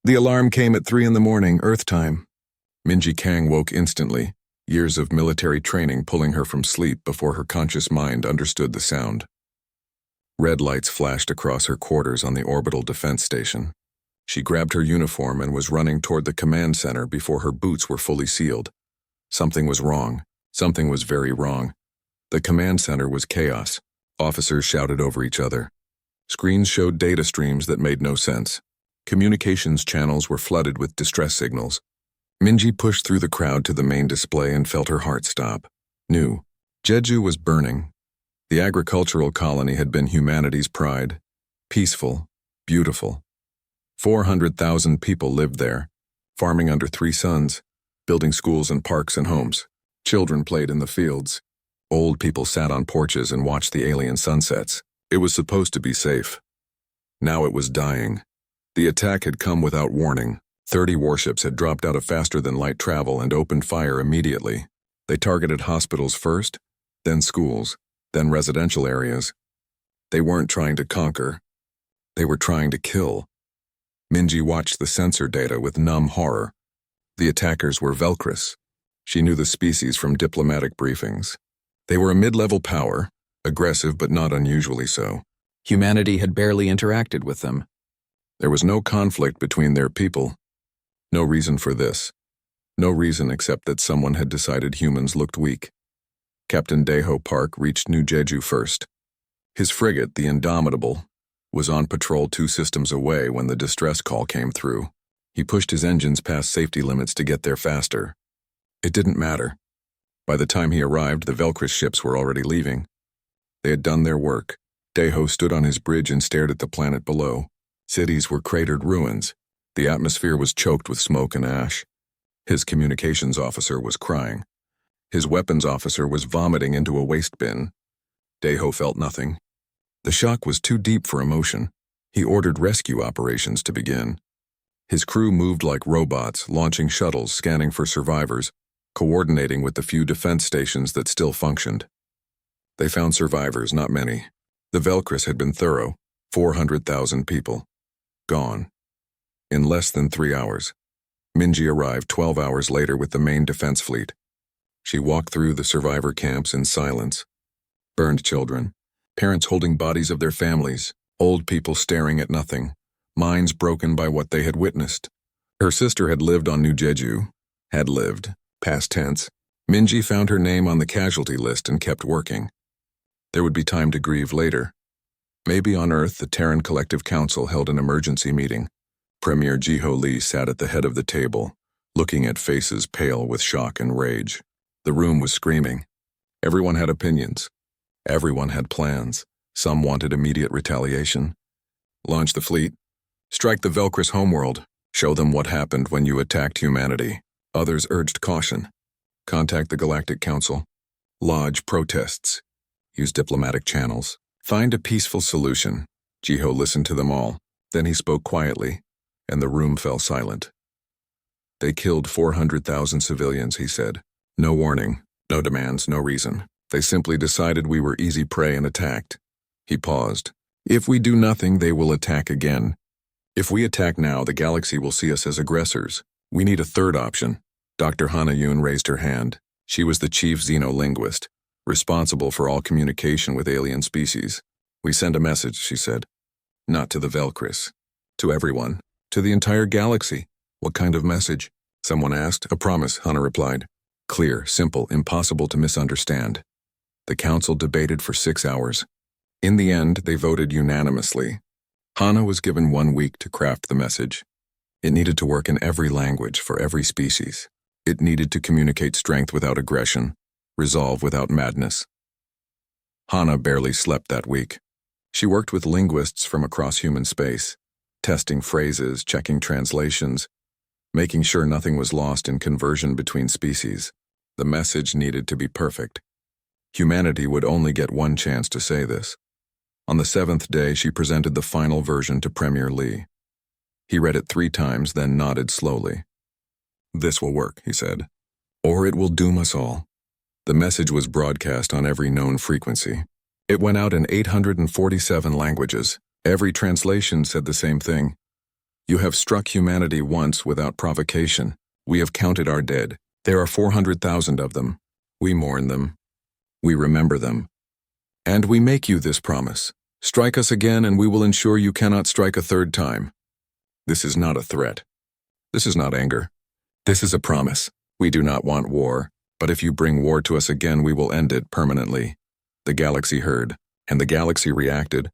The alarm came at 3 in the morning, Earth time. Minji Kang woke instantly, years of military training pulling her from sleep before her conscious mind understood the sound. Red lights flashed across her quarters on the orbital defense station. She grabbed her uniform and was running toward the command center before her boots were fully sealed. Something was wrong. Something was very wrong. The command center was chaos. Officers shouted over each other. Screens showed data streams that made no sense. Communications channels were flooded with distress signals. Minji pushed through the crowd to the main display and felt her heart stop. New. Jeju was burning. The agricultural colony had been humanity's pride. Peaceful, beautiful. 400,000 people lived there, farming under 3 suns, building schools and parks and homes. Children played in the fields. Old people sat on porches and watched the alien sunsets. It was supposed to be safe. Now it was dying. The attack had come without warning. 30 warships had dropped out of faster-than-light travel and opened fire immediately. They targeted hospitals first, then schools, then residential areas. They weren't trying to conquer. They were trying to kill. Minji watched the sensor data with numb horror. The attackers were Velcris. She knew the species from diplomatic briefings. They were a mid-level power, aggressive but not unusually so. Humanity had barely interacted with them. There was no conflict between their people. No reason for this. No reason except that someone had decided humans looked weak. Captain Daeho Park reached New Jeju first. His frigate, the Indomitable, was on patrol 2 systems away when the distress call came through. He pushed his engines past safety limits to get there faster. It didn't matter. By the time he arrived, the Velcris ships were already leaving. They had done their work. Daeho stood on his bridge and stared at the planet below. Cities were cratered ruins. The atmosphere was choked with smoke and ash. His communications officer was crying. His weapons officer was vomiting into a waste bin. Daeho felt nothing. The shock was too deep for emotion. He ordered rescue operations to begin. His crew moved like robots, launching shuttles, scanning for survivors, coordinating with the few defense stations that still functioned. They found survivors, not many. The Velcris had been thorough. 400,000 people. Gone. In less than 3 hours. Minji arrived 12 hours later with the main defense fleet. She walked through the survivor camps in silence. Burned children, parents holding bodies of their families, old people staring at nothing, minds broken by what they had witnessed. Her sister had lived on New Jeju. Had lived. Past tense. Minji found her name on the casualty list and kept working. There would be time to grieve later. Maybe on Earth, the Terran Collective Council held an emergency meeting. Premier Jiho Lee sat at the head of the table, looking at faces pale with shock and rage. The room was screaming. Everyone had opinions. Everyone had plans. Some wanted immediate retaliation. Launch the fleet. Strike the Velcris homeworld. Show them what happened when you attacked humanity. Others urged caution. Contact the Galactic Council. Lodge protests. Use diplomatic channels. Find a peaceful solution. Jiho listened to them all. Then he spoke quietly, and the room fell silent. They killed 400,000 civilians, he said. No warning, no demands, no reason. They simply decided we were easy prey and attacked. He paused. If we do nothing, they will attack again. If we attack now, the galaxy will see us as aggressors. We need a third option. Dr. Hanayun raised her hand. She was the chief xenolinguist, responsible for all communication with alien species. We send a message, she said. Not to the Velcris. To everyone. To the entire galaxy. What kind of message? Someone asked. A promise, Hana replied. Clear, simple, impossible to misunderstand. The council debated for 6 hours. In the end, they voted unanimously. Hana was given 1 week to craft the message. It needed to work in every language for every species. It needed to communicate strength without aggression, resolve without madness. Hana barely slept that week. She worked with linguists from across human space, testing phrases, checking translations, making sure nothing was lost in conversion between species. The message needed to be perfect. Humanity would only get 1 chance to say this. On the 7th day, she presented the final version to Premier Lee. He read it 3 times, then nodded slowly. This will work, he said. Or it will doom us all. The message was broadcast on every known frequency. It went out in 847 languages. Every translation said the same thing. You have struck humanity once without provocation. We have counted our dead. There are 400,000 of them. We mourn them. We remember them. And we make you this promise. Strike us again and we will ensure you cannot strike a third time. This is not a threat. This is not anger. This is a promise. We do not want war, but if you bring war to us again, we will end it permanently. The galaxy heard, and the galaxy reacted.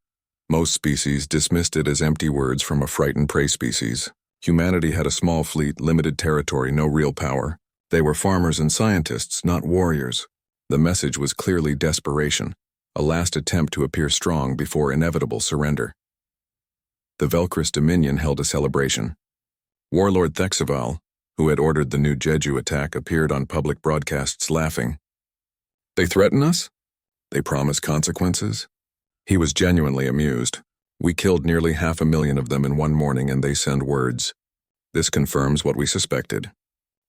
Most species dismissed it as empty words from a frightened prey species. Humanity had a small fleet, limited territory, no real power. They were farmers and scientists, not warriors. The message was clearly desperation, a last attempt to appear strong before inevitable surrender. The Velcris Dominion held a celebration. Warlord Thexaval, who had ordered the new Jeju attack, appeared on public broadcasts laughing. They threaten us? They promise consequences? He was genuinely amused. We killed nearly 500,000 of them in one morning and they send words. This confirms what we suspected.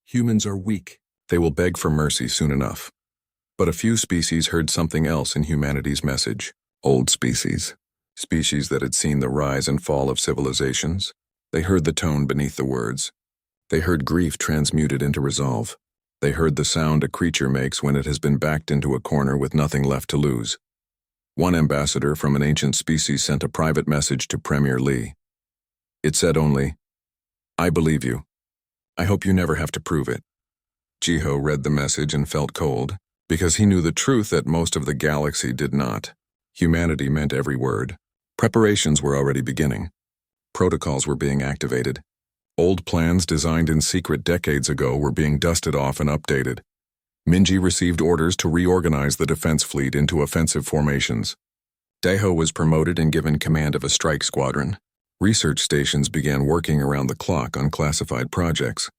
Humans are weak. They will beg for mercy soon enough. But a few species heard something else in humanity's message. Old species. Species that had seen the rise and fall of civilizations. They heard the tone beneath the words. They heard grief transmuted into resolve. They heard the sound a creature makes when it has been backed into a corner with nothing left to lose. One ambassador from an ancient species sent a private message to Premier Lee. It said only, "I believe you. I hope you never have to prove it." Jiho read the message and felt cold, because he knew the truth that most of the galaxy did not. Humanity meant every word. Preparations were already beginning. Protocols were being activated. Old plans designed in secret decades ago were being dusted off and updated. Minji received orders to reorganize the defense fleet into offensive formations. Daeho was promoted and given command of a strike squadron. Research stations began working around the clock on classified projects.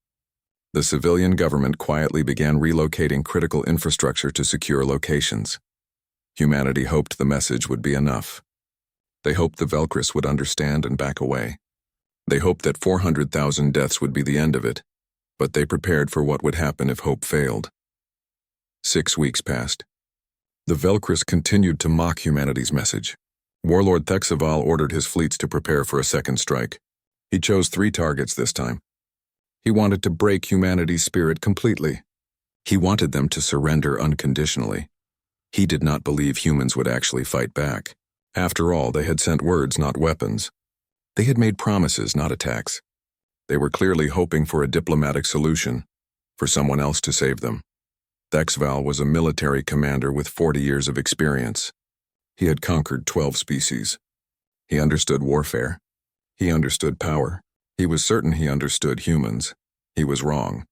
The civilian government quietly began relocating critical infrastructure to secure locations. Humanity hoped the message would be enough. They hoped the Velcris would understand and back away. They hoped that 400,000 deaths would be the end of it, but they prepared for what would happen if hope failed. 6 weeks passed. The Velcris continued to mock humanity's message. Warlord Thexaval ordered his fleets to prepare for a second strike. He chose 3 targets this time. He wanted to break humanity's spirit completely. He wanted them to surrender unconditionally. He did not believe humans would actually fight back. After all, they had sent words, not weapons. They had made promises, not attacks. They were clearly hoping for a diplomatic solution, for someone else to save them. Thexaval was a military commander with 40 years of experience. He had conquered 12 species. He understood warfare. He understood power. He was certain he understood humans. He was wrong.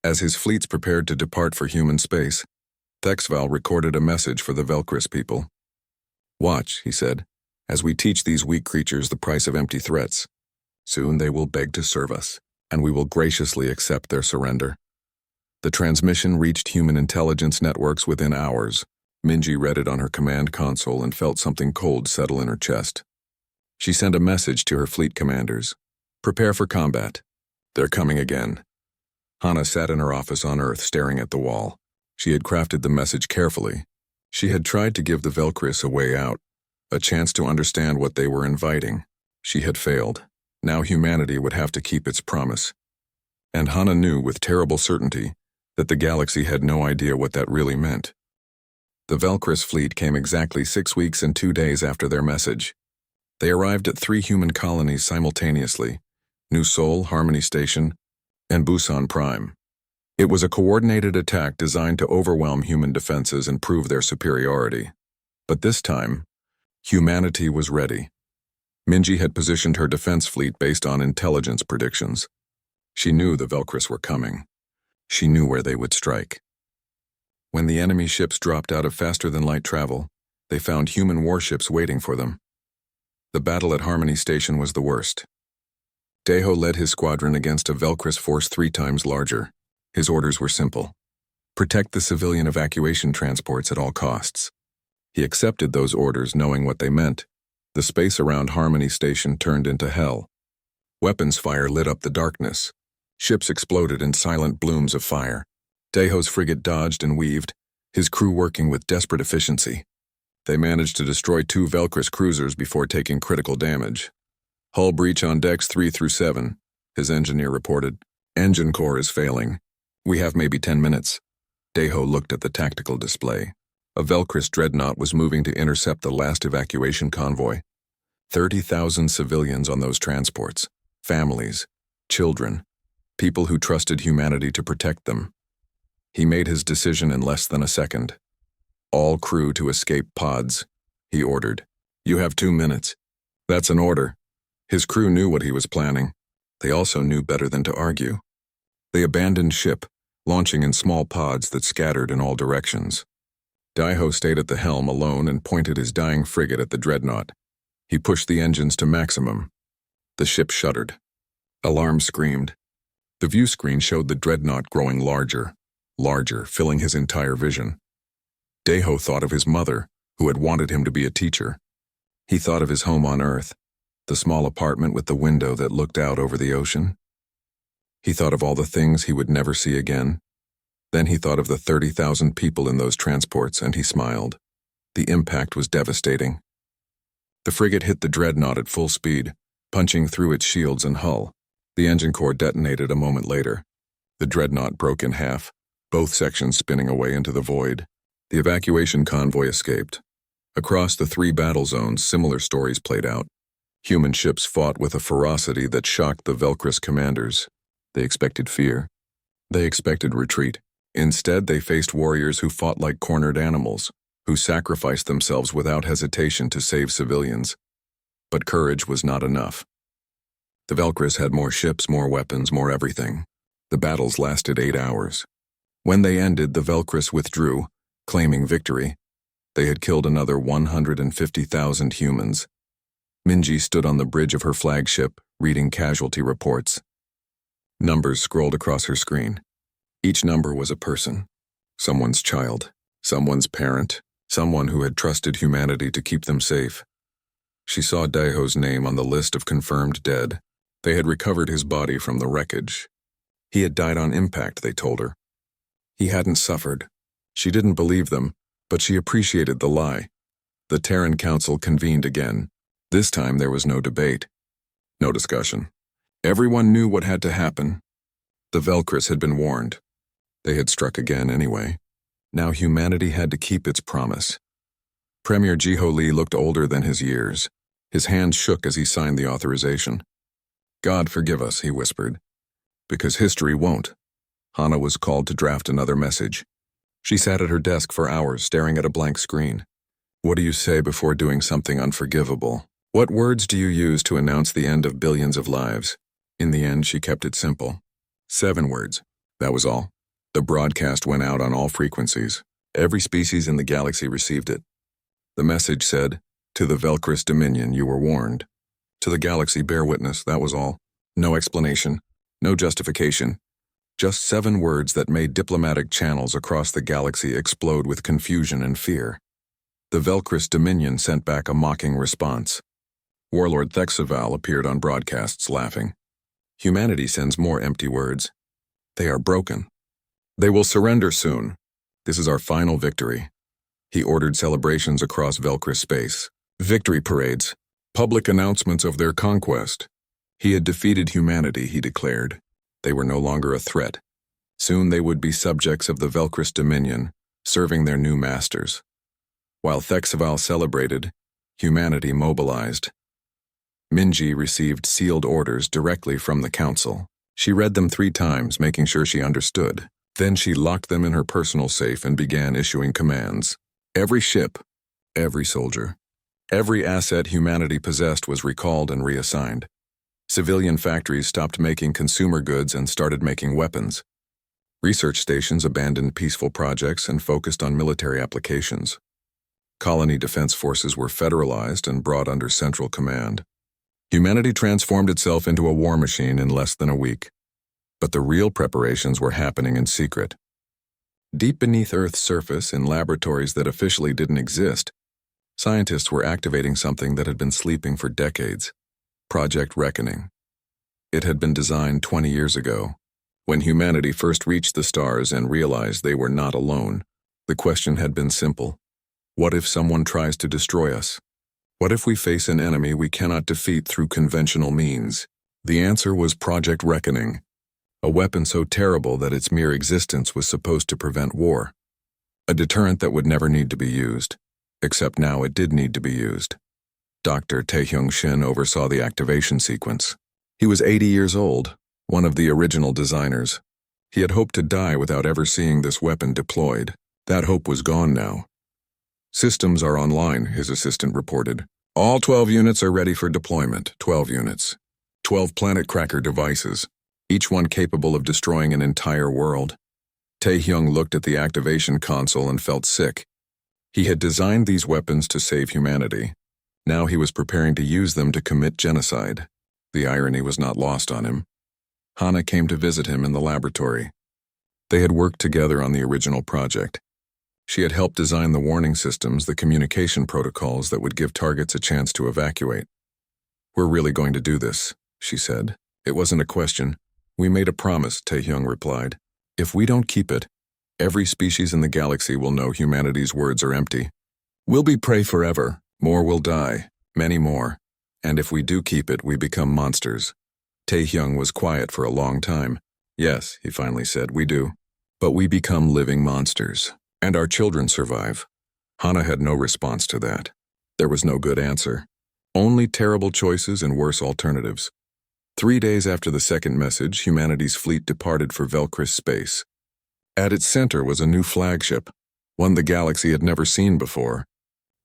As his fleets prepared to depart for human space, Thexaval recorded a message for the Velcris people. "Watch," he said, "as we teach these weak creatures the price of empty threats. Soon they will beg to serve us, and we will graciously accept their surrender." The transmission reached human intelligence networks within hours. Minji read it on her command console and felt something cold settle in her chest. She sent a message to her fleet commanders. "Prepare for combat. They're coming again." Hana sat in her office on Earth staring at the wall. She had crafted the message carefully. She had tried to give the Velcris a way out, a chance to understand what they were inviting. She had failed. Now humanity would have to keep its promise. And Hana knew with terrible certainty that the galaxy had no idea what that really meant. The Velcris fleet came exactly 6 weeks and 2 days after their message. They arrived at 3 human colonies simultaneously: New Seoul, Harmony Station, and Busan Prime. It was a coordinated attack designed to overwhelm human defenses and prove their superiority. But this time, humanity was ready. Minji had positioned her defense fleet based on intelligence predictions. She knew the Velcris were coming. She knew where they would strike. When the enemy ships dropped out of faster-than-light travel, they found human warships waiting for them. The battle at Harmony Station was the worst. Daeho led his squadron against a Velcris force 3 times larger. His orders were simple: protect the civilian evacuation transports at all costs. He accepted those orders knowing what they meant. The space around Harmony Station turned into hell. Weapons fire lit up the darkness. Ships exploded in silent blooms of fire. Daeho's frigate dodged and weaved, his crew working with desperate efficiency. They managed to destroy 2 Velcris cruisers before taking critical damage. Hull breach on decks 3 through 7, his engineer reported. Engine core is failing. We have maybe 10 minutes. Deho looked at the tactical display. A Velcris dreadnought was moving to intercept the last evacuation convoy. 30,000 civilians on those transports. Families, children, people who trusted humanity to protect them. He made his decision in less than a second. All crew to escape pods, he ordered. You have 2 minutes. That's an order. His crew knew what he was planning. They also knew better than to argue. They abandoned ship, launching in small pods that scattered in all directions. Deho stayed at the helm alone and pointed his dying frigate at the dreadnought. He pushed the engines to maximum. The ship shuddered. Alarm screamed. The view screen showed the dreadnought growing larger, filling his entire vision. Deho thought of his mother, who had wanted him to be a teacher. He thought of his home on Earth, the small apartment with the window that looked out over the ocean. He thought of all the things he would never see again. Then he thought of the 30,000 people in those transports, and he smiled. The impact was devastating. The frigate hit the dreadnought at full speed, punching through its shields and hull. The engine core detonated a moment later. The dreadnought broke in half, both sections spinning away into the void. The evacuation convoy escaped. Across the 3 battle zones, similar stories played out. Human ships fought with a ferocity that shocked the Velcris commanders. They expected fear. They expected retreat. Instead, they faced warriors who fought like cornered animals, who sacrificed themselves without hesitation to save civilians. But courage was not enough. The Velcris had more ships, more weapons, more everything. The battles lasted 8 hours. When they ended, the Velcris withdrew, claiming victory. They had killed another 150,000 humans. Minji stood on the bridge of her flagship, reading casualty reports. Numbers scrolled across her screen. Each number was a person. Someone's child, someone's parent, someone who had trusted humanity to keep them safe. She saw Deho's name on the list of confirmed dead. They had recovered his body from the wreckage. He had died on impact, they told her. He hadn't suffered. She didn't believe them, but she appreciated the lie. The Terran Council convened again. This time there was no debate, no discussion. Everyone knew what had to happen. The Velcris had been warned. They had struck again anyway. Now humanity had to keep its promise. Premier Jiho Lee looked older than his years. His hand shook as he signed the authorization. God forgive us, he whispered. Because history won't. Hana was called to draft another message. She sat at her desk for hours, staring at a blank screen. What do you say before doing something unforgivable? What words do you use to announce the end of billions of lives? In the end, she kept it simple. 7 words. That was all. The broadcast went out on all frequencies. Every species in the galaxy received it. The message said, "To the Velcris Dominion, you were warned." To the galaxy, bear witness, that was all. No explanation, no justification. Just 7 words that made diplomatic channels across the galaxy explode with confusion and fear. The Velcris Dominion sent back a mocking response. Warlord Thexaval appeared on broadcasts laughing. Humanity sends more empty words. They are broken. They will surrender soon. This is our final victory. He ordered celebrations across Velcris space. Victory parades. Public announcements of their conquest. He had defeated humanity, he declared. They were no longer a threat. Soon they would be subjects of the Velcris Dominion, serving their new masters. While Thexaval celebrated, humanity mobilized. Minji received sealed orders directly from the council. She read them 3 times, making sure she understood. Then she locked them in her personal safe and began issuing commands. Every ship, every soldier, every asset humanity possessed was recalled and reassigned. Civilian factories stopped making consumer goods and started making weapons. Research stations abandoned peaceful projects and focused on military applications. Colony defense forces were federalized and brought under central command. Humanity transformed itself into a war machine in less than a week. But the real preparations were happening in secret. Deep beneath Earth's surface, in laboratories that officially didn't exist, scientists were activating something that had been sleeping for decades. Project Reckoning. It had been designed 20 years ago, when humanity first reached the stars and realized they were not alone. The question had been simple. What if someone tries to destroy us? What if we face an enemy we cannot defeat through conventional means? The answer was Project Reckoning, a weapon so terrible that its mere existence was supposed to prevent war. A deterrent that would never need to be used. Except now it did need to be used. Dr. Taehyung Shin oversaw the activation sequence. He was 80 years old, one of the original designers. He had hoped to die without ever seeing this weapon deployed. That hope was gone now. Systems are online, his assistant reported. All 12 units are ready for deployment. 12 units. 12 planet cracker devices, each one capable of destroying an entire world. Taehyung looked at the activation console and felt sick. He had designed these weapons to save humanity. Now he was preparing to use them to commit genocide. The irony was not lost on him. Hana came to visit him in the laboratory. They had worked together on the original project. She had helped design the warning systems, the communication protocols that would give targets a chance to evacuate. "We're really going to do this," she said. "It wasn't a question. We made a promise," Taehyung replied. "If we don't keep it, every species in the galaxy will know humanity's words are empty. We'll be prey forever. More will die, many more. And if we do keep it, we become monsters." Taehyung was quiet for a long time. "Yes," he finally said, "we do. But we become living monsters. And our children survive." Hana had no response to that. There was no good answer. Only terrible choices and worse alternatives. 3 days after the second message, humanity's fleet departed for Velcris space. At its center was a new flagship, one the galaxy had never seen before.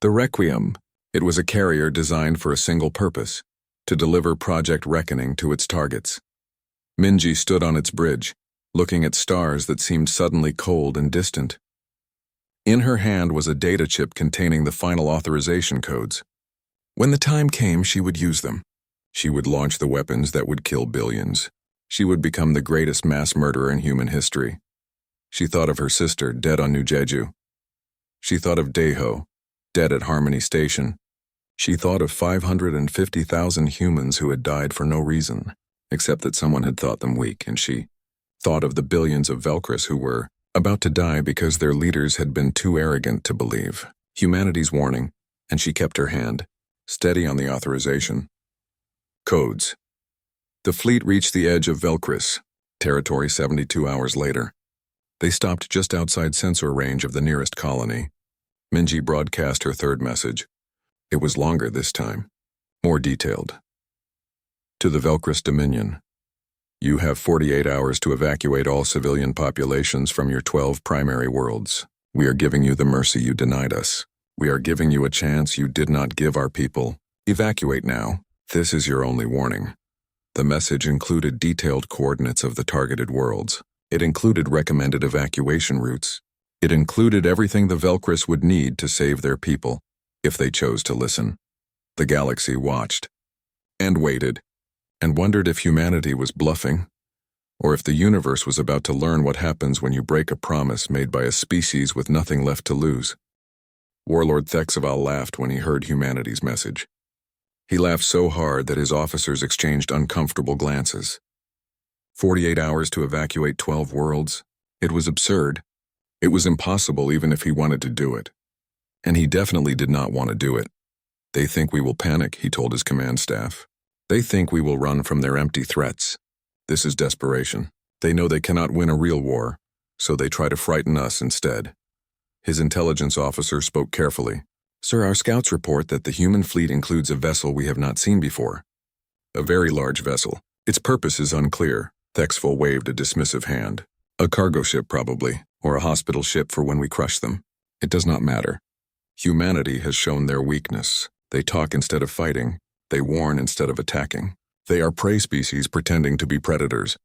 The Requiem. It was a carrier designed for a single purpose, to deliver Project Reckoning to its targets. Minji stood on its bridge, looking at stars that seemed suddenly cold and distant. In her hand was a data chip containing the final authorization codes. When the time came, she would use them. She would launch the weapons that would kill billions. She would become the greatest mass murderer in human history. She thought of her sister, dead on New Jeju. She thought of Daeho, dead at Harmony Station. She thought of 550,000 humans who had died for no reason, except that someone had thought them weak, and she thought of the billions of Velcris who were about to die because their leaders had been too arrogant to believe humanity's warning, and she kept her hand, steady on the authorization. Codes. The fleet reached the edge of Velcris territory 72 hours later. They stopped just outside sensor range of the nearest colony. Minji broadcast her third message. It was longer this time, more detailed. To the Velcris Dominion. You have 48 hours to evacuate all civilian populations from your 12 primary worlds. We are giving you the mercy you denied us. We are giving you a chance you did not give our people. Evacuate now. This is your only warning. The message included detailed coordinates of the targeted worlds. It included recommended evacuation routes. It included everything the Velcris would need to save their people, if they chose to listen. The galaxy watched, and waited, and wondered if humanity was bluffing, or if the universe was about to learn what happens when you break a promise made by a species with nothing left to lose. Warlord Thexaval laughed when he heard humanity's message. He laughed so hard that his officers exchanged uncomfortable glances. 48 hours to evacuate 12 worlds? It was absurd. It was impossible even if he wanted to do it. And he definitely did not want to do it. They think we will panic, he told his command staff. They think we will run from their empty threats. This is desperation. They know they cannot win a real war, so they try to frighten us instead. His intelligence officer spoke carefully. Sir, our scouts report that the human fleet includes a vessel we have not seen before. A very large vessel. Its purpose is unclear. Thexful waved a dismissive hand. A cargo ship probably, or a hospital ship for when we crush them. It does not matter. Humanity has shown their weakness. They talk instead of fighting. They warn instead of attacking. They are prey species pretending to be predators.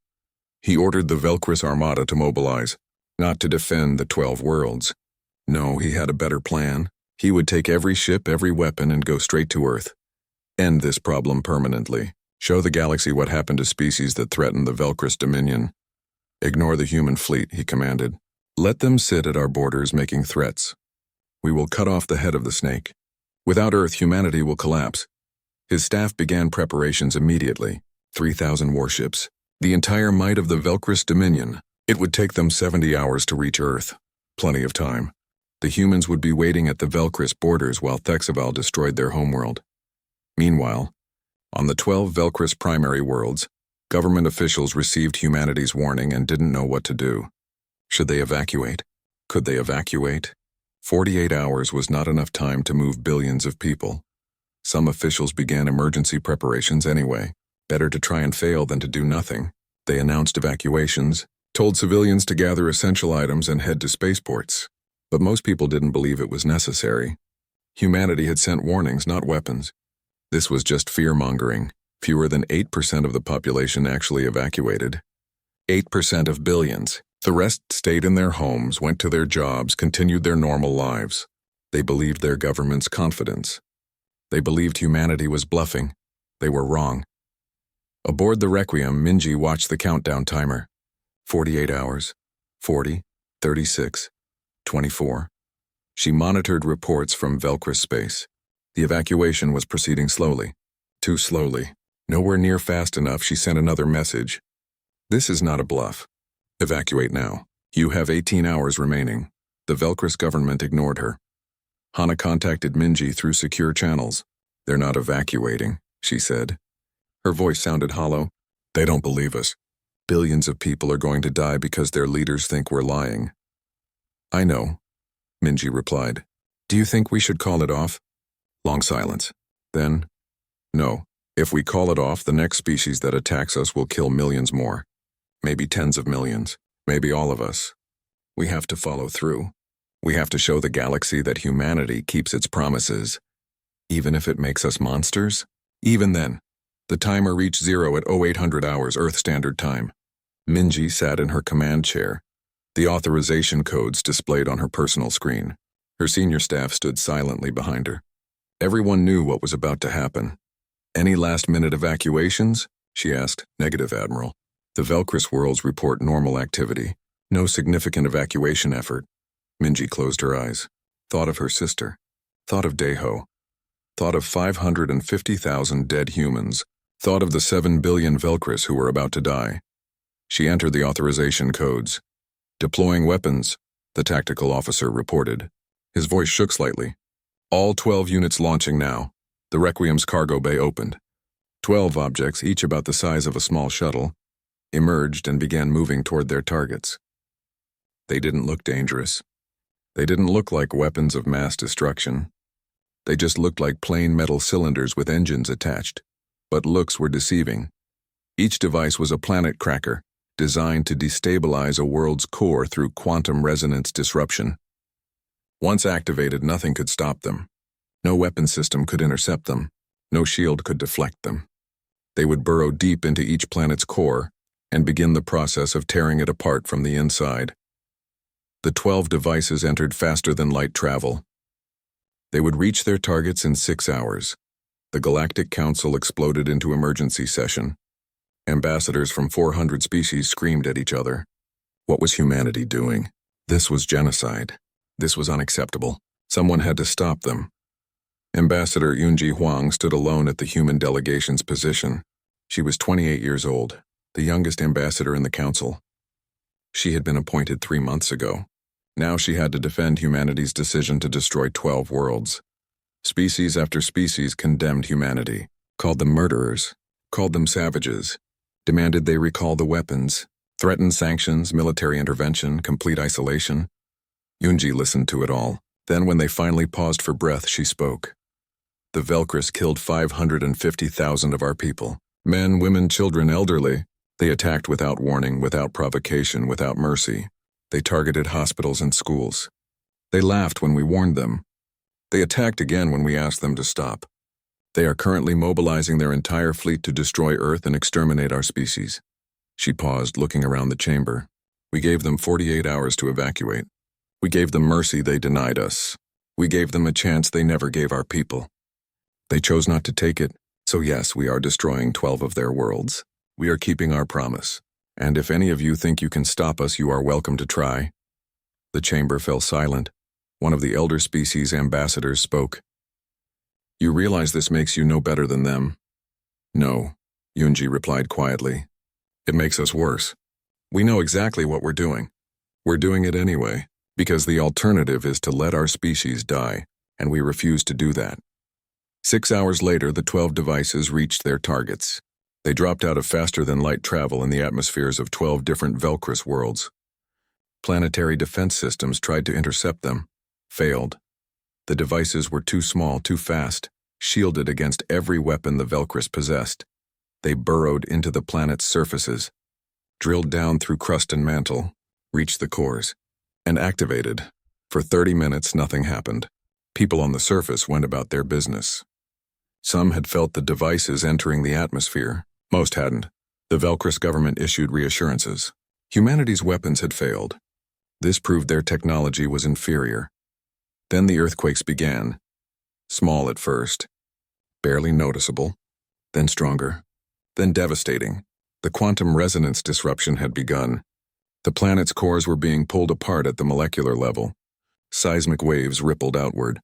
He ordered the Velcris Armada to mobilize, not to defend the 12 worlds. No, he had a better plan. He would take every ship, every weapon, and go straight to Earth. End this problem permanently. Show the galaxy what happened to species that threaten the Velcris Dominion. Ignore the human fleet, he commanded. Let them sit at our borders making threats. We will cut off the head of the snake. Without Earth, humanity will collapse. His staff began preparations immediately. 3,000 warships. The entire might of the Velcris Dominion. It would take them 70 hours to reach Earth. Plenty of time. The humans would be waiting at the Velcris borders while Thexaval destroyed their homeworld. Meanwhile, on the 12 Velcris primary worlds, government officials received humanity's warning and didn't know what to do. Should they evacuate? Could they evacuate? 48 hours was not enough time to move billions of people. Some officials began emergency preparations anyway. Better to try and fail than to do nothing. They announced evacuations, told civilians to gather essential items and head to spaceports. But most people didn't believe it was necessary. Humanity had sent warnings, not weapons. This was just fear-mongering. Fewer than 8% of the population actually evacuated. 8% of billions. The rest stayed in their homes, went to their jobs, continued their normal lives. They believed their government's confidence. They believed humanity was bluffing. They were wrong. Aboard the Requiem, Minji watched the countdown timer. 48 hours. 40, 36, 24. She monitored reports from Velcris space. The evacuation was proceeding slowly. Too slowly. Nowhere near fast enough. She sent another message. This is not a bluff. Evacuate now. You have 18 hours remaining. The Velcris government ignored her. Hana contacted Minji through secure channels. They're not evacuating, she said. Her voice sounded hollow. They don't believe us. Billions of people are going to die because their leaders think we're lying. I know, Minji replied. Do you think we should call it off? Long silence. Then, no. If we call it off, the next species that attacks us will kill millions more. Maybe tens of millions. Maybe all of us. We have to follow through. We have to show the galaxy that humanity keeps its promises. Even if it makes us monsters? Even then. The timer reached 0 at 0800 hours Earth Standard Time. Minji sat in her command chair. The authorization codes displayed on her personal screen. Her senior staff stood silently behind her. Everyone knew what was about to happen. Any last-minute evacuations? She asked. Negative, Admiral. The Velcris worlds report normal activity. No significant evacuation effort. Minji closed her eyes. Thought of her sister. Thought of Deho. Thought of 550,000 dead humans. Thought of the 7 billion Velcris who were about to die. She entered the authorization codes. Deploying weapons, the tactical officer reported. His voice shook slightly. All 12 units launching now. The Requiem's cargo bay opened. 12 objects, each about the size of a small shuttle, emerged and began moving toward their targets. They didn't look dangerous. They didn't look like weapons of mass destruction. They just looked like plain metal cylinders with engines attached. But looks were deceiving. Each device was a planet cracker, designed to destabilize a world's core through quantum resonance disruption. Once activated, nothing could stop them. No weapon system could intercept them. No shield could deflect them. They would burrow deep into each planet's core and begin the process of tearing it apart from the inside. The 12 devices entered faster than light travel. They would reach their targets in 6 hours. The Galactic Council exploded into emergency session. Ambassadors from 400 species screamed at each other. What was humanity doing? This was genocide. This was unacceptable. Someone had to stop them. Ambassador Yunji Huang stood alone at the human delegation's position. She was 28 years old, the youngest ambassador in the council. She had been appointed 3 months ago. Now she had to defend humanity's decision to destroy 12 worlds. Species after species condemned humanity, called them murderers, called them savages, demanded they recall the weapons, threatened sanctions, military intervention, complete isolation. Yunji listened to it all. Then when they finally paused for breath, she spoke. The Velcris killed 550,000 of our people. Men, women, children, elderly. They attacked without warning, without provocation, without mercy. They targeted hospitals and schools. They laughed when we warned them. They attacked again when we asked them to stop. They are currently mobilizing their entire fleet to destroy Earth and exterminate our species. She paused, looking around the chamber. We gave them 48 hours to evacuate. We gave them mercy they denied us. We gave them a chance they never gave our people. They chose not to take it, so yes, we are destroying 12 of their worlds. We are keeping our promise. And if any of you think you can stop us, you are welcome to try. The chamber fell silent. One of the elder species ambassadors spoke. You realize this makes you no better than them? No, Yunji replied quietly. It makes us worse. We know exactly what we're doing. We're doing it anyway. Because the alternative is to let our species die, and we refuse to do that. 6 hours later, the 12 devices reached their targets. They dropped out of faster-than-light travel in the atmospheres of 12 different Velcris worlds. Planetary defense systems tried to intercept them, failed. The devices were too small, too fast, shielded against every weapon the Velcris possessed. They burrowed into the planet's surfaces, drilled down through crust and mantle, reached the cores, and activated. For 30 minutes, nothing happened. People on the surface went about their business. Some had felt the devices entering the atmosphere. Most hadn't. The Velcris government issued reassurances. Humanity's weapons had failed. This proved their technology was inferior. Then the earthquakes began. Small at first, barely noticeable, then stronger, then devastating. The quantum resonance disruption had begun. The planet's cores were being pulled apart at the molecular level. Seismic waves rippled outward.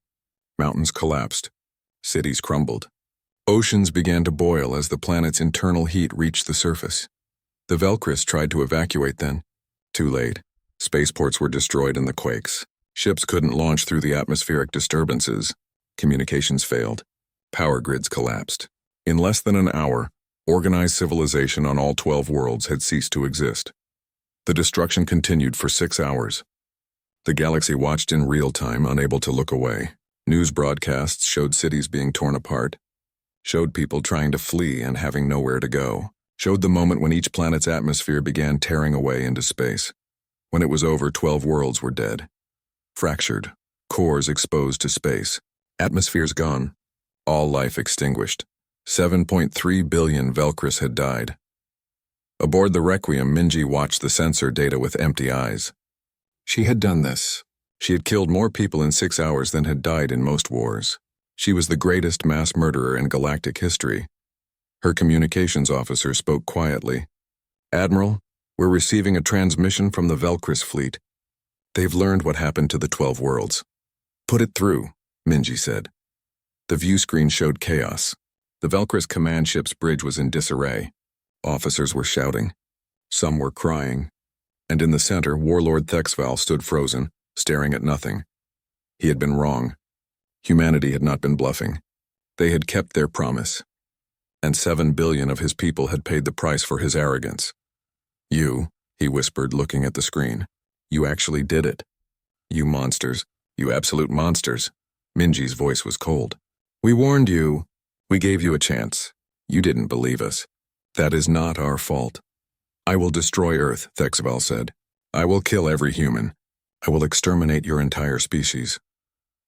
Mountains collapsed. Cities crumbled. Oceans began to boil as the planet's internal heat reached the surface. The Velcris tried to evacuate then. Too late. Spaceports were destroyed in the quakes. Ships couldn't launch through the atmospheric disturbances. Communications failed. Power grids collapsed. In less than an hour, organized civilization on all 12 worlds had ceased to exist. The destruction continued for 6 hours. The galaxy watched in real time, unable to look away. News broadcasts showed cities being torn apart, showed people trying to flee and having nowhere to go, showed the moment when each planet's atmosphere began tearing away into space. When it was over, 12 worlds were dead. Fractured, cores exposed to space, atmospheres gone, all life extinguished. 7.3 billion Velcris had died. Aboard the Requiem, Minji watched the sensor data with empty eyes. She had done this. She had killed more people in 6 hours than had died in most wars. She was the greatest mass murderer in galactic history. Her communications officer spoke quietly. "Admiral, we're receiving a transmission from the Velcris fleet. They've learned what happened to the 12 worlds." "Put it through," Minji said. The view screen showed chaos. The Velcris command ship's bridge was in disarray. Officers were shouting. Some were crying. And in the center, Warlord Thexval stood frozen, staring at nothing. He had been wrong. Humanity had not been bluffing. They had kept their promise. And 7 billion of his people had paid the price for his arrogance. "You," he whispered, looking at the screen. "You actually did it. You monsters. You absolute monsters." Minji's voice was cold. "We warned you. We gave you a chance. You didn't believe us. That is not our fault." "I will destroy Earth," Thexval said. "I will kill every human. I will exterminate your entire species."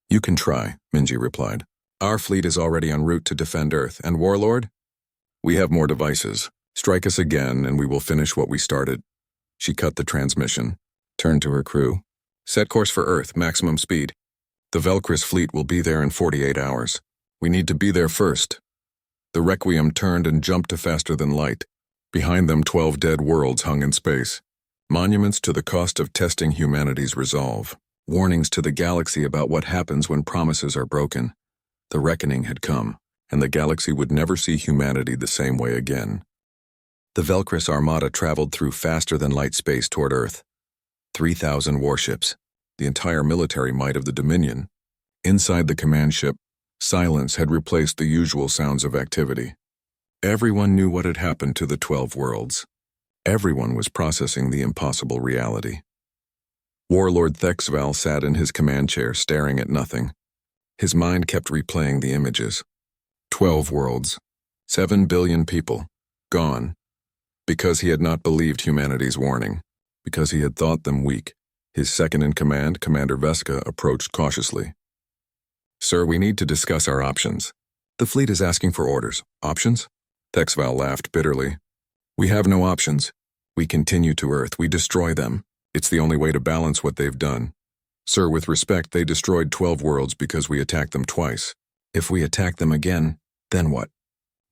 "You can try," Minji replied. "Our fleet is already en route to defend Earth, and Warlord? We have more devices. Strike us again, and we will finish what we started." She cut the transmission, turned to her crew. "Set course for Earth, maximum speed. The Velcris fleet will be there in 48 hours. We need to be there first." The Requiem turned and jumped to faster than light. Behind them, 12 dead worlds hung in space. Monuments to the cost of testing humanity's resolve. Warnings to the galaxy about what happens when promises are broken. The reckoning had come, and the galaxy would never see humanity the same way again. The Velcris armada traveled through faster-than-light space toward Earth. 3,000 warships, the entire military might of the Dominion. Inside the command ship, silence had replaced the usual sounds of activity. Everyone knew what had happened to the 12 worlds. Everyone was processing the impossible reality. Warlord Thexval sat in his command chair, staring at nothing. His mind kept replaying the images. 12 worlds, 7 billion people, gone. Because he had not believed humanity's warning, because he had thought them weak. His second-in-command, Commander Veska, approached cautiously. "Sir, we need to discuss our options." "The fleet is asking for orders. Options?" Thexval laughed bitterly. "We have no options. We continue to Earth. We destroy them. It's the only way to balance what they've done. Sir, with respect, they destroyed 12 worlds because we attacked them twice. If we attack them again, then what?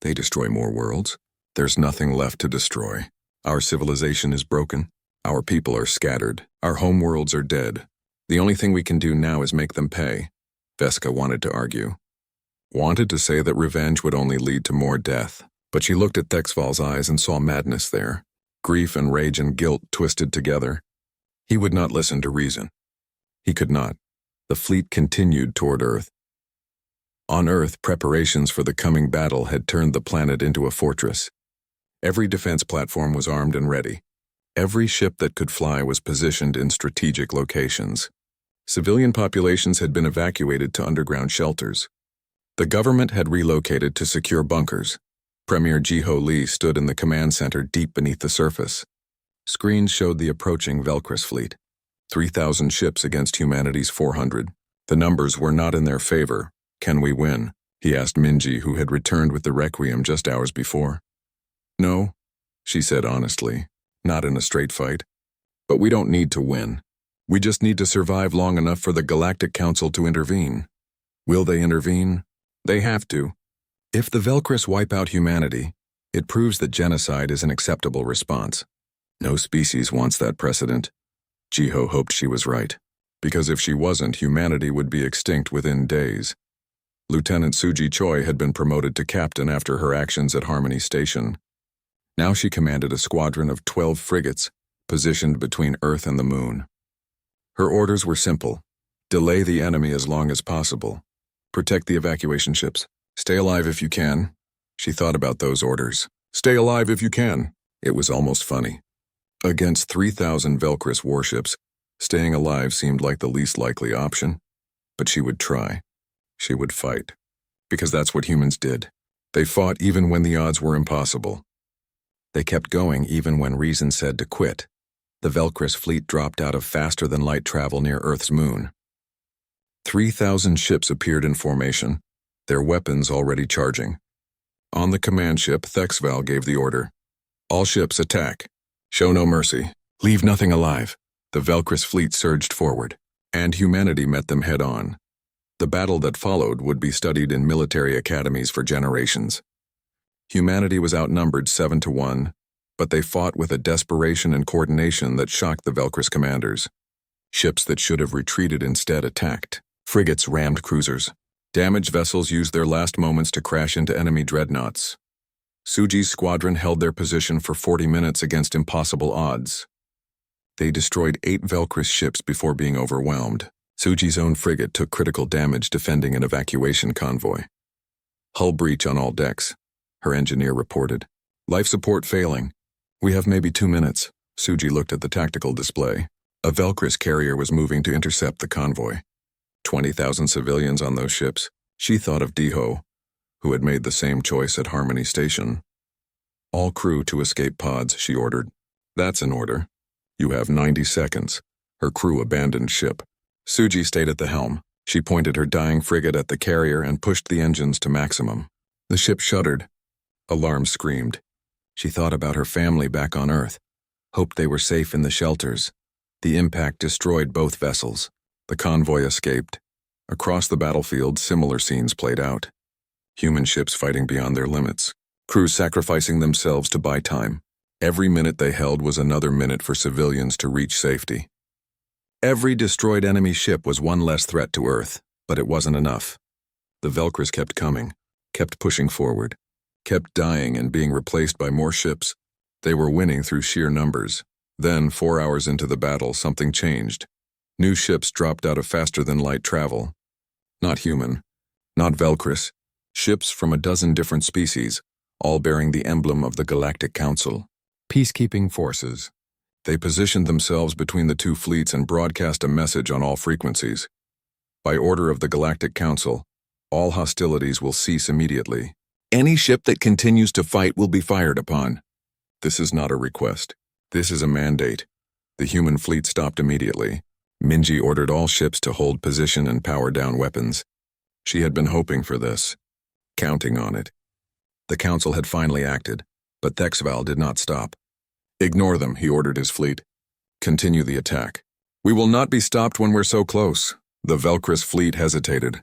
They destroy more worlds. There's nothing left to destroy. Our civilization is broken. Our people are scattered. Our homeworlds are dead. The only thing we can do now is make them pay." Veska wanted to argue. Wanted to say that revenge would only lead to more death. But she looked at Thexval's eyes and saw madness there. Grief and rage and guilt twisted together. He would not listen to reason. He could not. The fleet continued toward Earth. On Earth, preparations for the coming battle had turned the planet into a fortress. Every defense platform was armed and ready. Every ship that could fly was positioned in strategic locations. Civilian populations had been evacuated to underground shelters. The government had relocated to secure bunkers. Premier Jiho Lee stood in the command center deep beneath the surface. Screens showed the approaching Velcris fleet. 3,000 ships against humanity's 400. The numbers were not in their favor. Can we win? He asked Minji, who had returned with the Requiem just hours before. No, she said honestly, not in a straight fight. But we don't need to win. We just need to survive long enough for the Galactic Council to intervene. Will they intervene? They have to. If the Velcris wipe out humanity, it proves that genocide is an acceptable response. No species wants that precedent. Jiho hoped she was right, because if she wasn't, humanity would be extinct within days. Lieutenant Suji Choi had been promoted to captain after her actions at Harmony Station. Now she commanded a squadron of 12 frigates, positioned between Earth and the Moon. Her orders were simple: delay the enemy as long as possible. Protect the evacuation ships. Stay alive if you can. She thought about those orders. Stay alive if you can. It was almost funny. Against 3,000 Velcris warships, staying alive seemed like the least likely option. But she would try. She would fight. Because that's what humans did. They fought even when the odds were impossible. They kept going even when reason said to quit. The Velcris fleet dropped out of faster-than-light travel near Earth's moon. 3,000 ships appeared in formation, their weapons already charging. On the command ship, Thexval gave the order. All ships attack. Show no mercy. Leave nothing alive. The Velcris fleet surged forward, and humanity met them head-on. The battle that followed would be studied in military academies for generations. Humanity was outnumbered 7-1, but they fought with a desperation and coordination that shocked the Velcris commanders. Ships that should have retreated instead attacked. Frigates rammed cruisers. Damaged vessels used their last moments to crash into enemy dreadnoughts. Suji's squadron held their position for 40 minutes against impossible odds. They destroyed 8 Velcris ships before being overwhelmed. Suji's own frigate took critical damage defending an evacuation convoy. Hull breach on all decks, her engineer reported. Life support failing. We have maybe 2 minutes. Suji looked at the tactical display. A Velcris carrier was moving to intercept the convoy. 20,000 civilians on those ships. She thought of Diho, who had made the same choice at Harmony Station. All crew to escape pods, she ordered. That's an order. You have 90 seconds. Her crew abandoned ship. Suji stayed at the helm. She pointed her dying frigate at the carrier and pushed the engines to maximum. The ship shuddered. Alarm screamed. She thought about her family back on Earth, hoped they were safe in the shelters. The impact destroyed both vessels. The convoy escaped. Across the battlefield, similar scenes played out. Human ships fighting beyond their limits. Crews sacrificing themselves to buy time. Every minute they held was another minute for civilians to reach safety. Every destroyed enemy ship was one less threat to Earth, but it wasn't enough. The Velcris kept coming, kept pushing forward, kept dying and being replaced by more ships. They were winning through sheer numbers. Then, 4 hours into the battle, something changed. New ships dropped out of faster-than-light travel. Not human, not Velcris. Ships from a dozen different species, all bearing the emblem of the Galactic Council. Peacekeeping forces. They positioned themselves between the two fleets and broadcast a message on all frequencies. By order of the Galactic Council, all hostilities will cease immediately. Any ship that continues to fight will be fired upon. This is not a request. This is a mandate. The human fleet stopped immediately. Minji ordered all ships to hold position and power down weapons. She had been hoping for this, counting on it. The council had finally acted, but Thexval did not stop. Ignore them, he ordered his fleet. Continue the attack. We will not be stopped when we're so close. The Velcris fleet hesitated.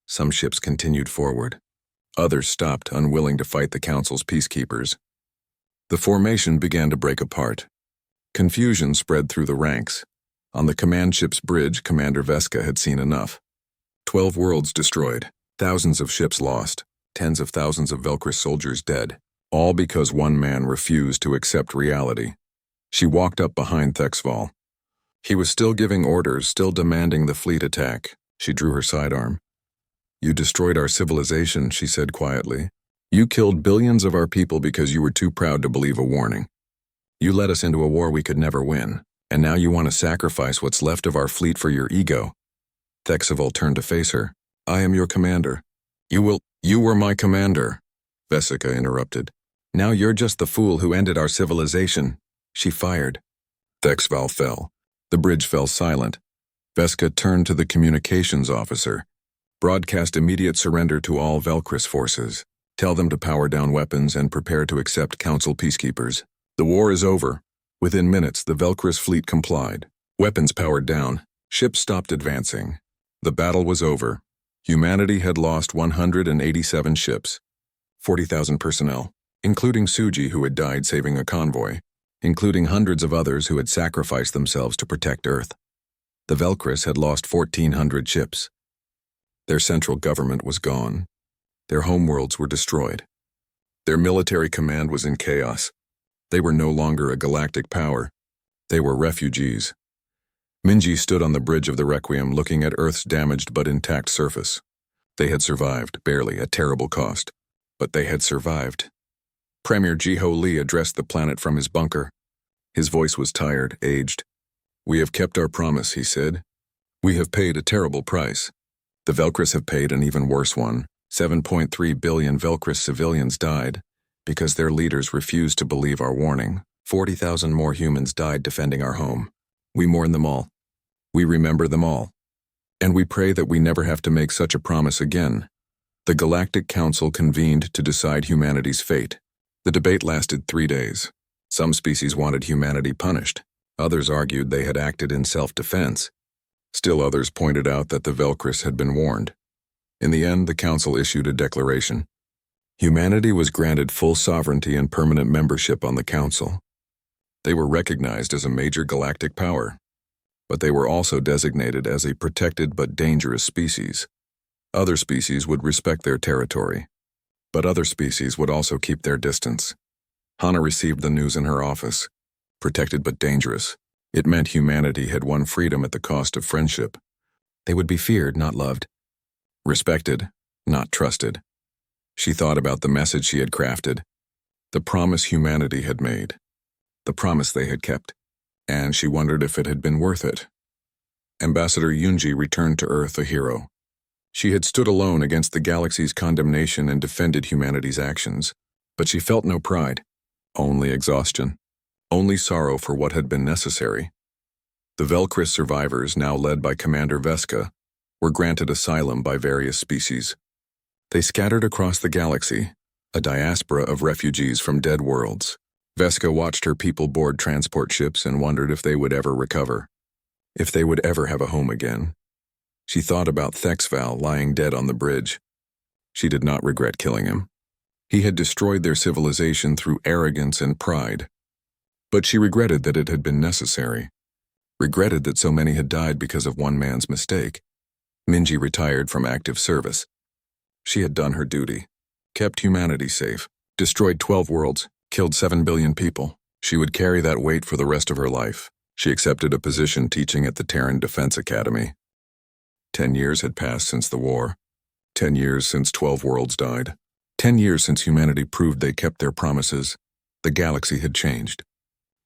Some ships continued forward. Others stopped, unwilling to fight the council's peacekeepers. The formation began to break apart. Confusion spread through the ranks. On the command ship's bridge, Commander Veska had seen enough. 12 worlds destroyed, thousands of ships lost, tens of thousands of Velcris soldiers dead, all because one man refused to accept reality. She walked up behind Thexval. He was still giving orders, still demanding the fleet attack. She drew her sidearm. You destroyed our civilization, she said quietly. You killed billions of our people because you were too proud to believe a warning. You led us into a war we could never win, and now you want to sacrifice what's left of our fleet for your ego. Thexavel turned to face her. I am your commander. You were my commander, Vesica interrupted. Now you're just the fool who ended our civilization. She fired. Thexval fell. The bridge fell silent. Vesica turned to the communications officer. Broadcast immediate surrender to all Velcris forces. Tell them to power down weapons and prepare to accept Council peacekeepers. The war is over. Within minutes, the Velcris fleet complied. Weapons powered down. Ships stopped advancing. The battle was over. Humanity had lost 187 ships, 40,000 personnel, including Suji, who had died saving a convoy, including hundreds of others who had sacrificed themselves to protect Earth. The Velcris had lost 1,400 ships. Their central government was gone. Their homeworlds were destroyed. Their military command was in chaos. They were no longer a galactic power. They were refugees. Minji stood on the bridge of the Requiem looking at Earth's damaged but intact surface. They had survived, barely, at terrible cost. But they had survived. Premier Jiho Lee addressed the planet from his bunker. His voice was tired, aged. We have kept our promise, he said. We have paid a terrible price. The Velcris have paid an even worse one. 7.3 billion Velcris civilians died because their leaders refused to believe our warning. 40,000 more humans died defending our home. We mourn them all. We remember them all. And we pray that we never have to make such a promise again. The Galactic Council convened to decide humanity's fate. The debate lasted 3 days. Some species wanted humanity punished. Others argued they had acted in self-defense. Still others pointed out that the Velcris had been warned. In the end, the Council issued a declaration. Humanity was granted full sovereignty and permanent membership on the Council. They were recognized as a major galactic power, but they were also designated as a protected but dangerous species. Other species would respect their territory, but other species would also keep their distance. Hana received the news in her office. Protected but dangerous. It meant humanity had won freedom at the cost of friendship. They would be feared, not loved. Respected, not trusted. She thought about the message she had crafted, the promise humanity had made, the promise they had kept, and she wondered if it had been worth it. Ambassador Yunji returned to Earth a hero. She had stood alone against the galaxy's condemnation and defended humanity's actions, but she felt no pride, only exhaustion, only sorrow for what had been necessary. The Velcris survivors, now led by Commander Vesica, were granted asylum by various species. They scattered across the galaxy, a diaspora of refugees from dead worlds. Vesica watched her people board transport ships and wondered if they would ever recover, if they would ever have a home again. She thought about Thexval lying dead on the bridge. She did not regret killing him. He had destroyed their civilization through arrogance and pride. But she regretted that it had been necessary, regretted that so many had died because of one man's mistake. Minji retired from active service. She had done her duty, kept humanity safe, destroyed 12 worlds, killed 7 billion people. She would carry that weight for the rest of her life. She accepted a position teaching at the Terran Defense Academy. 10 years had passed since the war. 10 years since 12 worlds died. 10 years since humanity proved they kept their promises. The galaxy had changed.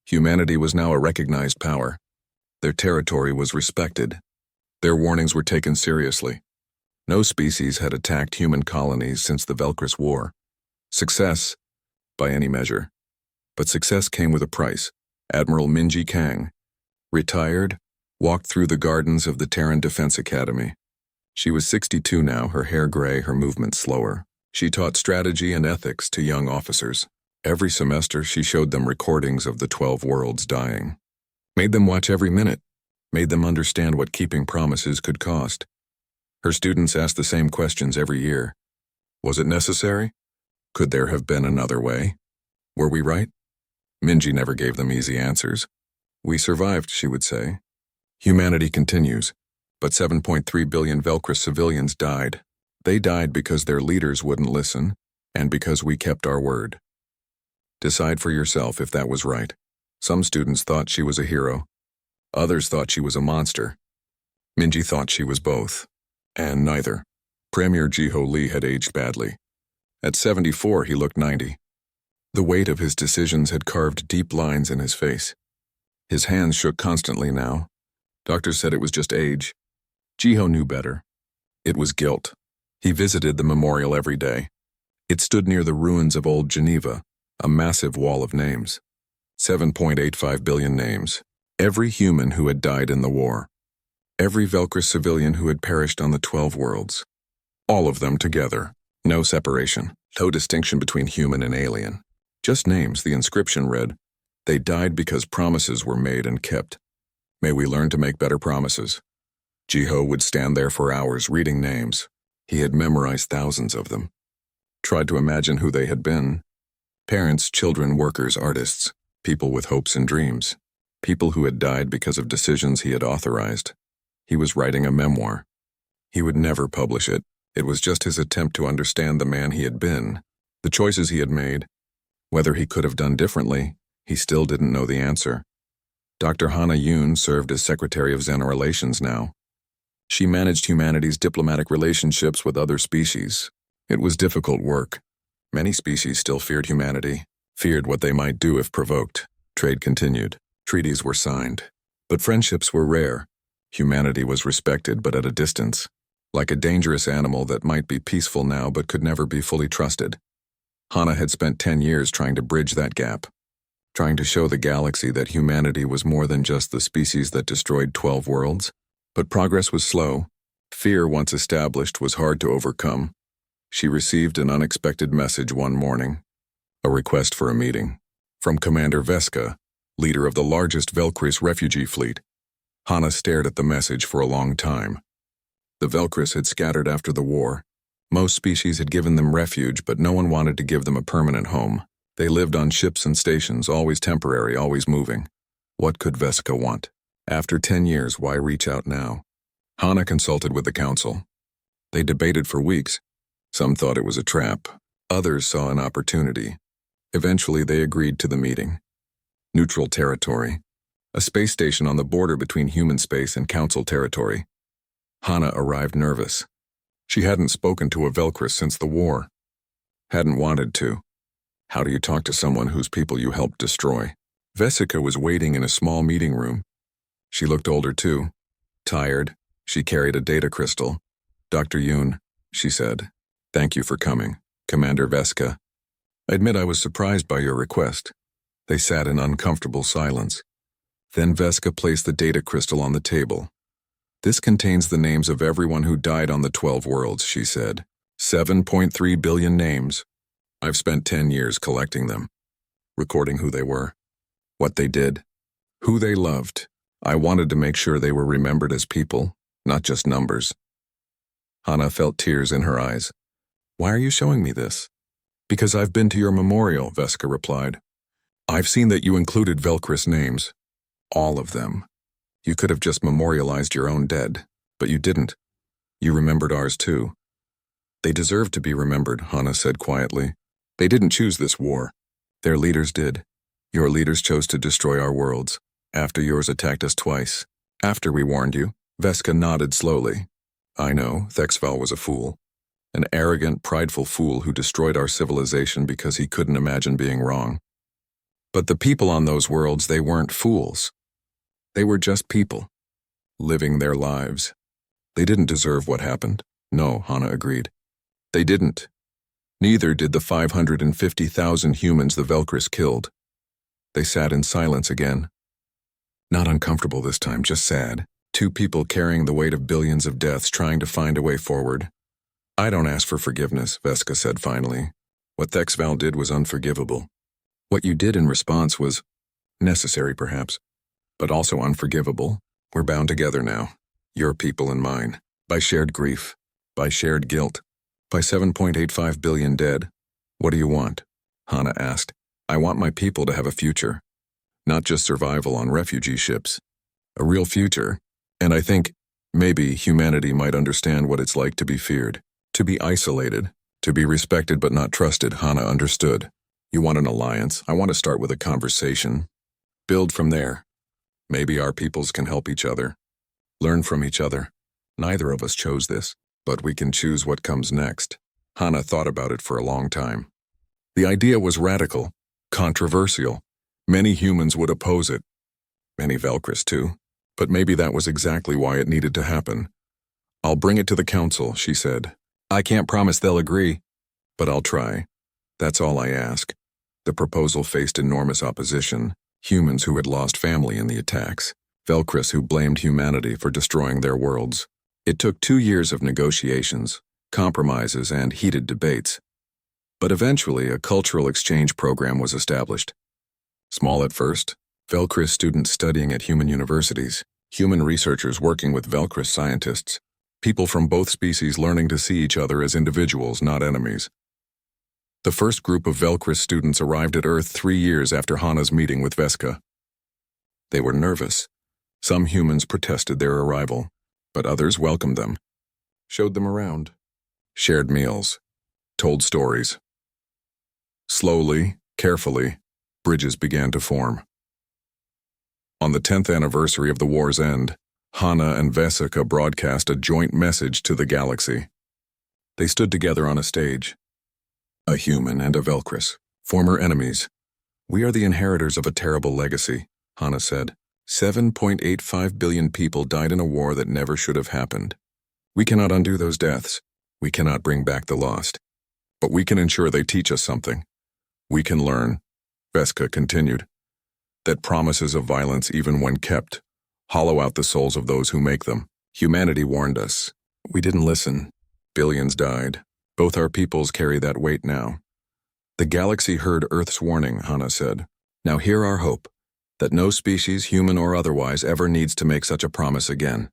Humanity was now a recognized power. Their territory was respected. Their warnings were taken seriously. No species had attacked human colonies since the Velcris War. Success, by any measure. But success came with a price. Admiral Minji Kang, retired, walked through the gardens of the Terran Defense Academy. She was 62 now, her hair gray, her movements slower. She taught strategy and ethics to young officers. Every semester, she showed them recordings of the 12 worlds dying. Made them watch every minute. Made them understand what keeping promises could cost. Her students asked the same questions every year. Was it necessary? Could there have been another way? Were we right? Minji never gave them easy answers. We survived, she would say. Humanity continues, but 7.3 billion Velcris civilians died. They died because their leaders wouldn't listen, and because we kept our word. Decide for yourself if that was right. Some students thought she was a hero. Others thought she was a monster. Minji thought she was both. And neither. Premier Jiho Lee had aged badly. At 74, he looked 90. The weight of his decisions had carved deep lines in his face. His hands shook constantly now. Doctors said it was just age. Jiho knew better. It was guilt. He visited the memorial every day. It stood near the ruins of old Geneva, a massive wall of names. 7.85 billion names. Every human who had died in the war. Every Velcris civilian who had perished on the 12 worlds. All of them together. No separation. No distinction between human and alien. Just names, the inscription read. They died because promises were made and kept. May we learn to make better promises. Jiho would stand there for hours reading names. He had memorized thousands of them. Tried to imagine who they had been. Parents, children, workers, artists. People with hopes and dreams. People who had died because of decisions he had authorized. He was writing a memoir. He would never publish it. It was just his attempt to understand the man he had been, the choices he had made. Whether he could have done differently, he still didn't know the answer. Dr. Hana Yoon served as Secretary of Xena Relations now. She managed humanity's diplomatic relationships with other species. It was difficult work. Many species still feared humanity, feared what they might do if provoked. Trade continued. Treaties were signed. But friendships were rare. Humanity was respected, but at a distance. Like a dangerous animal that might be peaceful now but could never be fully trusted. Hana had spent 10 years trying to bridge that gap. Trying to show the galaxy that humanity was more than just the species that destroyed 12 worlds. But progress was slow. Fear, once established, was hard to overcome. She received an unexpected message one morning. A request for a meeting. From Commander Veska, leader of the largest Velcris refugee fleet. Hana stared at the message for a long time. The Velcris had scattered after the war. Most species had given them refuge, but no one wanted to give them a permanent home. They lived on ships and stations, always temporary, always moving. What could Veska want? After 10 years, why reach out now? Hana consulted with the council. They debated for weeks. Some thought it was a trap. Others saw an opportunity. Eventually, they agreed to the meeting. Neutral territory. A space station on the border between human space and council territory. Hana arrived nervous. She hadn't spoken to a Velcris since the war. Hadn't wanted to. How do you talk to someone whose people you helped destroy? Vesica was waiting in a small meeting room. She looked older too. Tired. She carried a data crystal. Dr. Yoon, she said. Thank you for coming, Commander Veska. I admit I was surprised by your request. They sat in uncomfortable silence. Then Veska placed the data crystal on the table. This contains the names of everyone who died on the 12 worlds, she said. 7.3 billion names. I've spent 10 years collecting them. Recording who they were. What they did. Who they loved. I wanted to make sure they were remembered as people, not just numbers. Hana felt tears in her eyes. Why are you showing me this? Because I've been to your memorial, Veska replied. I've seen that you included Velcris names. All of them. You could have just memorialized your own dead, but you didn't. You remembered ours too. They deserve to be remembered, Hana said quietly. They didn't choose this war. Their leaders did. Your leaders chose to destroy our worlds, after yours attacked us twice. After we warned you, Veska nodded slowly. I know, Thexval was a fool. An arrogant, prideful fool who destroyed our civilization because he couldn't imagine being wrong. But the people on those worlds, they weren't fools. They were just people, living their lives. They didn't deserve what happened. No, Hana agreed. They didn't. Neither did the 550,000 humans the Velcris killed. They sat in silence again. Not uncomfortable this time, just sad. Two people carrying the weight of billions of deaths trying to find a way forward. I don't ask for forgiveness, Veska said finally. What Thexval did was unforgivable. What you did in response was necessary, perhaps, but also unforgivable. We're bound together now, your people and mine, by shared grief, by shared guilt, by 7.85 billion dead. What do you want? Hana asked. I want my people to have a future, not just survival on refugee ships. A real future, and I think maybe humanity might understand what it's like to be feared, to be isolated, to be respected but not trusted. Hana understood. You want an alliance? I want to start with a conversation. Build from there. Maybe our peoples can help each other, learn from each other. Neither of us chose this, but we can choose what comes next. Hana thought about it for a long time. The idea was radical, controversial. Many humans would oppose it. Many Velcris too. But maybe that was exactly why it needed to happen. I'll bring it to the council, she said. I can't promise they'll agree, but I'll try. That's all I ask. The proposal faced enormous opposition. Humans who had lost family in the attacks. Velcris who blamed humanity for destroying their worlds. It took 2 years of negotiations, compromises, and heated debates. But eventually, a cultural exchange program was established. Small at first, Velcris students studying at human universities, human researchers working with Velcris scientists, people from both species learning to see each other as individuals, not enemies. The first group of Velcris students arrived at Earth 3 years after Hana's meeting with Veska. They were nervous. Some humans protested their arrival, but others welcomed them, showed them around, shared meals, told stories. Slowly, carefully, bridges began to form. On the 10th anniversary of the war's end, Hana and Vesika broadcast a joint message to the galaxy. They stood together on a stage. A human and a Velcris, former enemies. We are the inheritors of a terrible legacy, Hana said. 7.85 billion people died in a war that never should have happened. We cannot undo those deaths. We cannot bring back the lost. But we can ensure they teach us something. We can learn, Veska continued, that promises of violence, even when kept, hollow out the souls of those who make them. Humanity warned us. We didn't listen. Billions died. Both our peoples carry that weight now. The galaxy heard Earth's warning, Hana said. Now hear our hope, that no species, human or otherwise, ever needs to make such a promise again.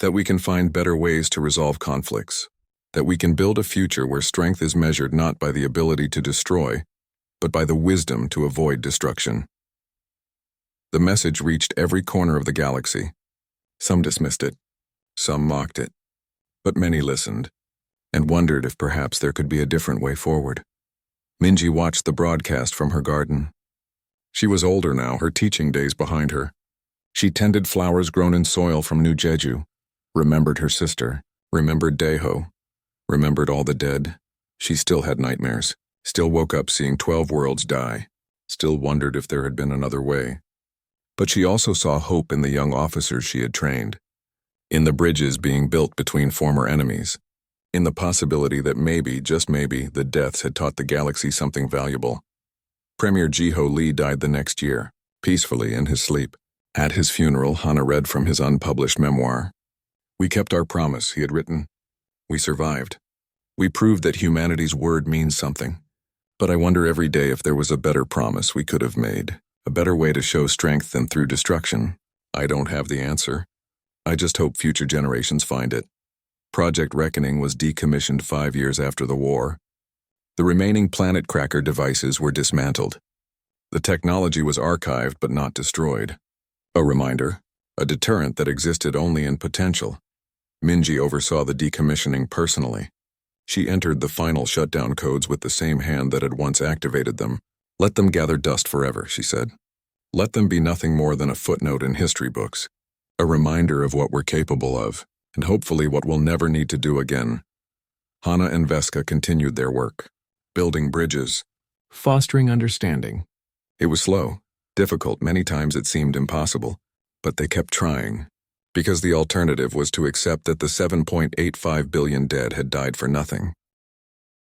That we can find better ways to resolve conflicts. That we can build a future where strength is measured not by the ability to destroy, but by the wisdom to avoid destruction. The message reached every corner of the galaxy. Some dismissed it, some mocked it, but many listened, and wondered if perhaps there could be a different way forward. Minji watched the broadcast from her garden. She was older now, her teaching days behind her. She tended flowers grown in soil from New Jeju, remembered her sister, remembered Daeho, remembered all the dead. She still had nightmares, still woke up seeing 12 worlds die, still wondered if there had been another way. But she also saw hope in the young officers she had trained, in the bridges being built between former enemies, in the possibility that maybe, just maybe, the deaths had taught the galaxy something valuable. Premier Jiho Lee died the next year, peacefully in his sleep. At his funeral, Hana read from his unpublished memoir. We kept our promise, he had written. We survived. We proved that humanity's word means something. But I wonder every day if there was a better promise we could have made, a better way to show strength than through destruction. I don't have the answer. I just hope future generations find it. Project Reckoning was decommissioned 5 years after the war. The remaining planet cracker devices were dismantled. The technology was archived but not destroyed. A reminder, a deterrent that existed only in potential. Minji oversaw the decommissioning personally. She entered the final shutdown codes with the same hand that had once activated them. Let them gather dust forever, she said. Let them be nothing more than a footnote in history books, a reminder of what we're capable of, and hopefully what we'll never need to do again. Hana and Veska continued their work, building bridges, fostering understanding. It was slow, difficult, many times it seemed impossible, but they kept trying, because the alternative was to accept that the 7.85 billion dead had died for nothing.